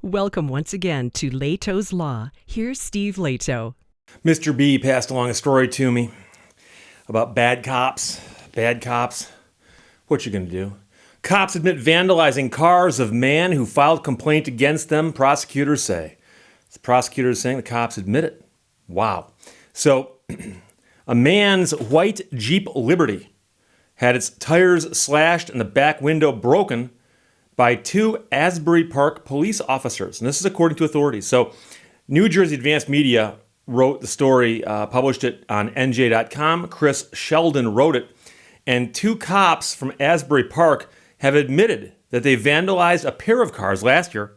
Welcome once again to Lehto's Law. Here's Steve Lehto. Mr. B passed along a story to me about bad cops. Bad cops. What you gonna do? Cops admit vandalizing cars of man who filed complaint against them, prosecutors say. The prosecutor is saying the cops admit it. Wow. So, a man's white Jeep Liberty had its tires slashed and the back window broken by two Asbury Park police officers. And this is according to authorities. So, New Jersey Advanced Media wrote the story, published it on NJ.com. Chris Sheldon wrote it. And two cops from Asbury Park have admitted that they vandalized a pair of cars last year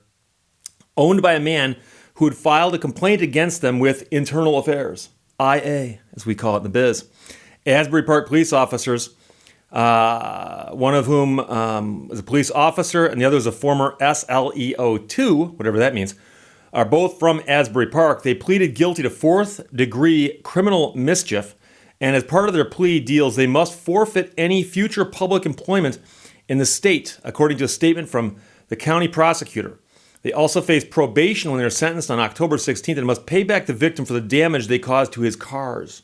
owned by a man who had filed a complaint against them with Internal Affairs, IA, as we call it in the biz. Asbury Park police officers, one of whom is a police officer and the other is a former SLEO2, whatever that means, are both from Asbury Park. They pleaded guilty to fourth-degree criminal mischief, and as part of their plea deals, they must forfeit any future public employment in the state, according to a statement from the county prosecutor. They also face probation when they're sentenced on October 16th and must pay back the victim for the damage they caused to his cars.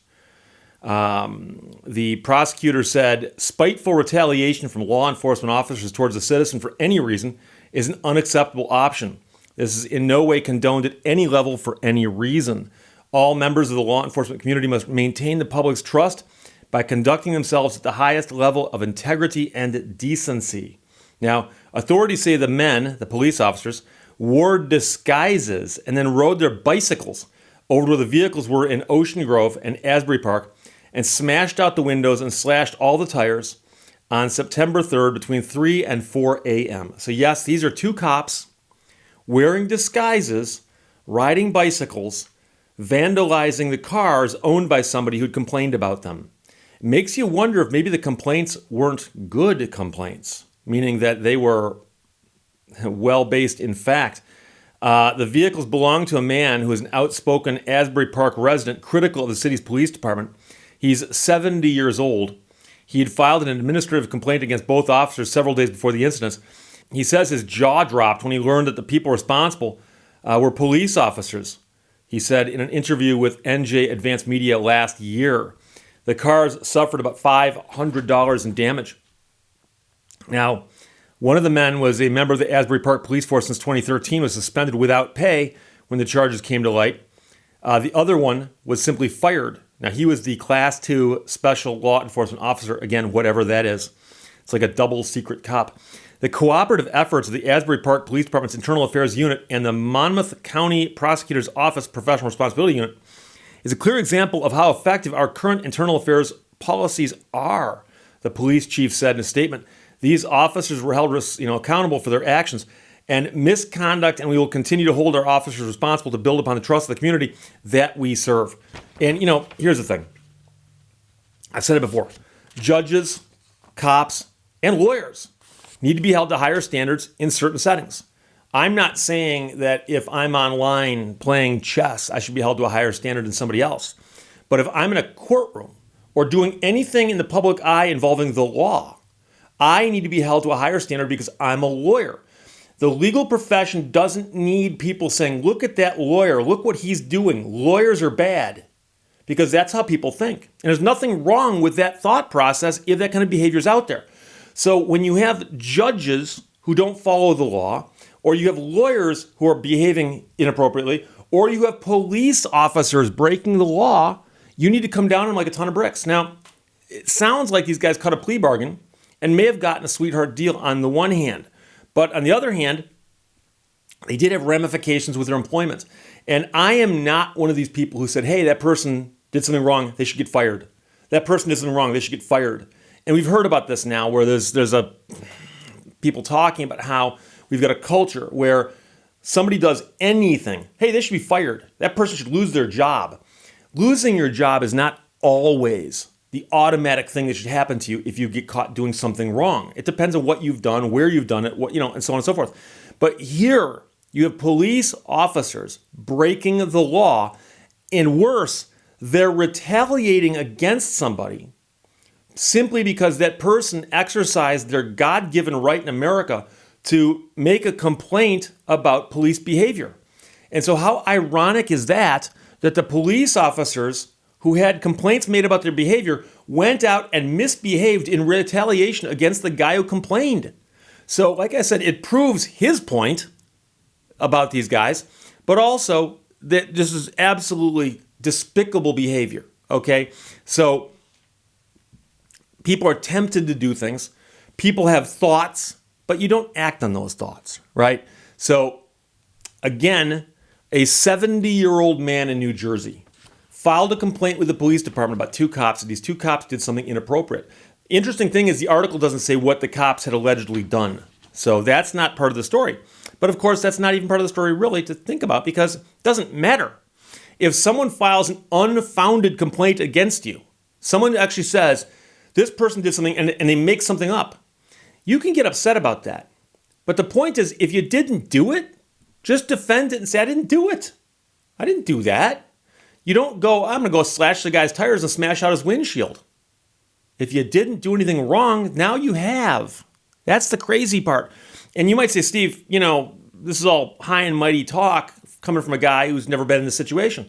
The prosecutor said, spiteful retaliation from law enforcement officers towards a citizen for any reason is an unacceptable option. This is in no way condoned at any level for any reason. All members of the law enforcement community must maintain the public's trust by conducting themselves at the highest level of integrity and decency. Now, authorities say the men, the police officers, wore disguises and then rode their bicycles over to where the vehicles were in Ocean Grove and Asbury Park and smashed out the windows and slashed all the tires on September 3rd between 3 and 4 a.m. So yes, these are two cops wearing disguises, riding bicycles, vandalizing the cars owned by somebody who'd complained about them. It makes you wonder if maybe the complaints weren't good complaints, meaning that they were well-based in fact. The vehicles belong to a man who is an outspoken Asbury Park resident, critical of the city's police department. He's 70 years old. He had filed an administrative complaint against both officers several days before the incidents. He says his jaw dropped when he learned that the people responsible were police officers. He said in an interview with NJ Advanced Media last year, the cars suffered about $500 in damage. Now, one of the men was a member of the Asbury Park Police Force since 2013, was suspended without pay when the charges came to light. The other one was simply fired. Now, he was the Class 2 Special Law Enforcement Officer, again, whatever that is. It's like a double secret cop. The cooperative efforts of the Asbury Park Police Department's Internal Affairs Unit and the Monmouth County Prosecutor's Office Professional Responsibility Unit is a clear example of how effective our current internal affairs policies are, the police chief said in a statement. These officers were held accountable for their actions and misconduct, and we will continue to hold our officers responsible to build upon the trust of the community that we serve. And, here's the thing. I've said it before. Judges, cops, and lawyers need to be held to higher standards in certain settings. I'm not saying that if I'm online playing chess, I should be held to a higher standard than somebody else. But if I'm in a courtroom or doing anything in the public eye involving the law, I need to be held to a higher standard because I'm a lawyer. The legal profession doesn't need people saying, look at that lawyer, look what he's doing. Lawyers are bad. Because that's how people think. And there's nothing wrong with that thought process if that kind of behavior is out there. So when you have judges who don't follow the law, or you have lawyers who are behaving inappropriately, or you have police officers breaking the law, you need to come down on them like a ton of bricks. Now, it sounds like these guys cut a plea bargain and may have gotten a sweetheart deal on the one hand. But on the other hand, they did have ramifications with their employment. And I am not one of these people who said, hey, that person did something wrong, they should get fired. That person did something wrong, they should get fired. And we've heard about this now where there's people talking about how we've got a culture where somebody does anything. Hey, they should be fired. That person should lose their job. Losing your job is not always the automatic thing that should happen to you if you get caught doing something wrong. It depends on what you've done, where you've done it, and so on and so forth. But here, you have police officers breaking the law, and worse, they're retaliating against somebody simply because that person exercised their God-given right in America to make a complaint about police behavior. And so how ironic is that the police officers who had complaints made about their behavior went out and misbehaved in retaliation against the guy who complained. So like I said, it proves his point about these guys, but also that this is absolutely despicable behavior, okay? So people are tempted to do things. People have thoughts, but you don't act on those thoughts, right? So again, a 70-year-old man in New Jersey filed a complaint with the police department about two cops, and these two cops did something inappropriate. Interesting thing is the article doesn't say what the cops had allegedly done. So that's not part of the story. But of course, that's not even part of the story really to think about because it doesn't matter. If someone files an unfounded complaint against you, someone actually says, this person did something and they make something up, you can get upset about that. But the point is, if you didn't do it, just defend it and say, I didn't do it. I didn't do that. You don't go, I'm going to go slash the guy's tires and smash out his windshield. If you didn't do anything wrong, now you have. That's the crazy part. And you might say, Steve, this is all high and mighty talk coming from a guy who's never been in this situation.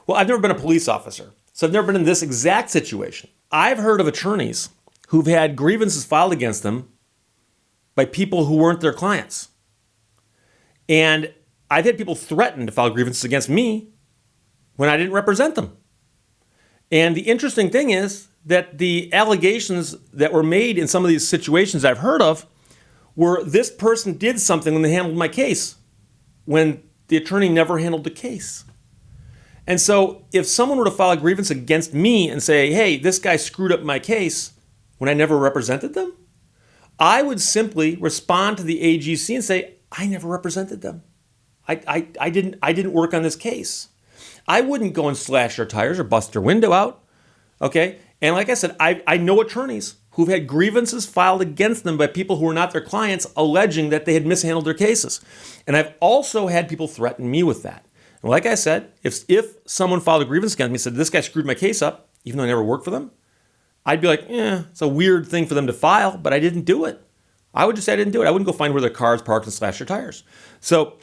Well, I've never been a police officer, so I've never been in this exact situation. I've heard of attorneys who've had grievances filed against them by people who weren't their clients. And I've had people threaten to file grievances against me when I didn't represent them. And the interesting thing is that the allegations that were made in some of these situations I've heard of were this person did something when they handled my case, when the attorney never handled the case. And so if someone were to file a grievance against me and say, hey, this guy screwed up my case when I never represented them, I would simply respond to the AGC and say, I never represented them. I didn't work on this case. I wouldn't go and slash their tires or bust their window out, okay? And like I said, I know attorneys who've had grievances filed against them by people who were not their clients alleging that they had mishandled their cases. And I've also had people threaten me with that. And like I said, if someone filed a grievance against me and said, this guy screwed my case up, even though I never worked for them, I'd be like, it's a weird thing for them to file, but I didn't do it. I would just say I didn't do it. I wouldn't go find where their car's parked and slash their tires. So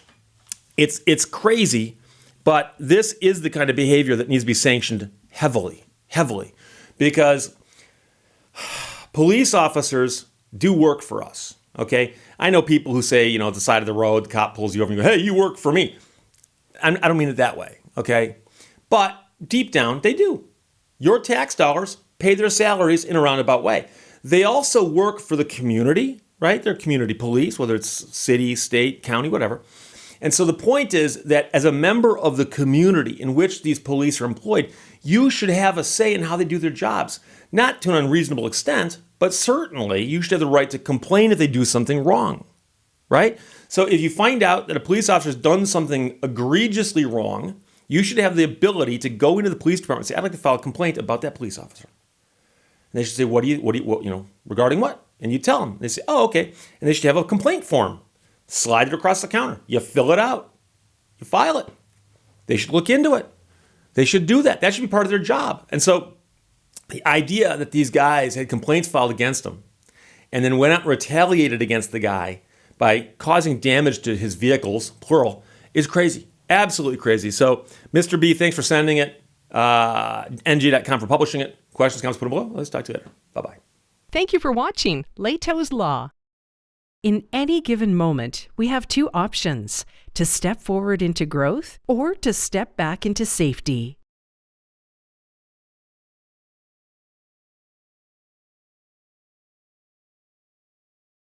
it's crazy, but this is the kind of behavior that needs to be sanctioned heavily, because police officers do work for us, okay? I know people who say, at the side of the road, the cop pulls you over and you go, hey, you work for me. I don't mean it that way, okay? But deep down, they do. Your tax dollars pay their salaries in a roundabout way. They also work for the community, right? They're community police, whether it's city, state, county, whatever. And so the point is that as a member of the community in which these police are employed, you should have a say in how they do their jobs. Not to an unreasonable extent, but certainly you should have the right to complain if they do something wrong, right? So if you find out that a police officer has done something egregiously wrong, you should have the ability to go into the police department and say, I'd like to file a complaint about that police officer. And they should say, what regarding what? And you tell them. They say, oh, okay. And they should have a complaint form. Slide it across the counter. You fill it out. You file it. They should look into it. They should do that. That should be part of their job. And so the idea that these guys had complaints filed against them and then went out and retaliated against the guy by causing damage to his vehicles, plural, is crazy. Absolutely crazy. So, Mr. B, thanks for sending it. NG.com for publishing it. Questions, comments, put them below. Let's talk to you later. Bye-bye. Thank you for watching Lehto's Law. In any given moment, we have two options: to step forward into growth or to step back into safety.